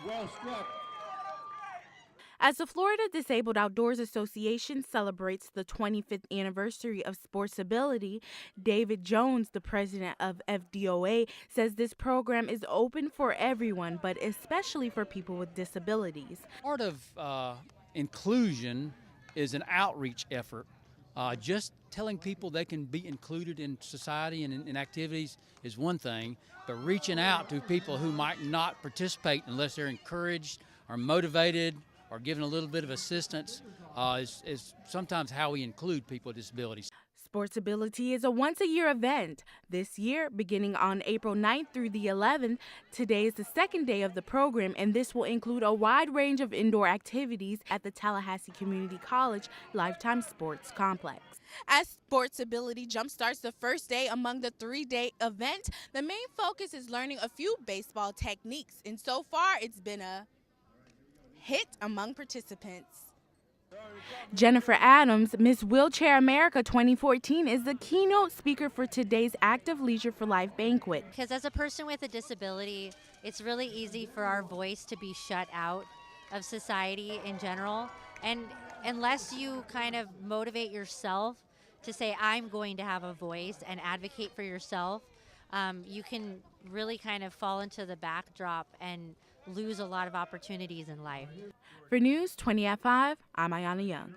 Well struck. As the Florida Disabled Outdoors Association celebrates the 25th anniversary of Sportsability, David Jones, the president of FDOA, says this program is open for everyone, but especially for people with disabilities. Part of inclusion is an outreach effort. Just telling people they can be included in society and in activities is one thing, but reaching out to people who might not participate unless they're encouraged or motivated or given a little bit of assistance is sometimes how we include people with disabilities. Sportsability is a once-a-year event. This year, beginning on April 9th through the 11th, today is the second day of the program, and this will include a wide range of indoor activities at the Tallahassee Community College Lifetime Sports Complex. As Sportsability jumpstarts the first day among the three-day event, the main focus is learning a few baseball techniques, and so far it's been a hit among participants. Jennifer Adams, Miss Wheelchair America 2014, is the keynote speaker for today's Active Leisure for Life banquet. Because as a person with a disability, it's really easy for our voice to be shut out of society in general. And unless you kind of motivate yourself to say, I'm going to have a voice and advocate for yourself, you can really kind of fall into the backdrop and lose a lot of opportunities in life. For News 20 at 5, I'm Ayana Young.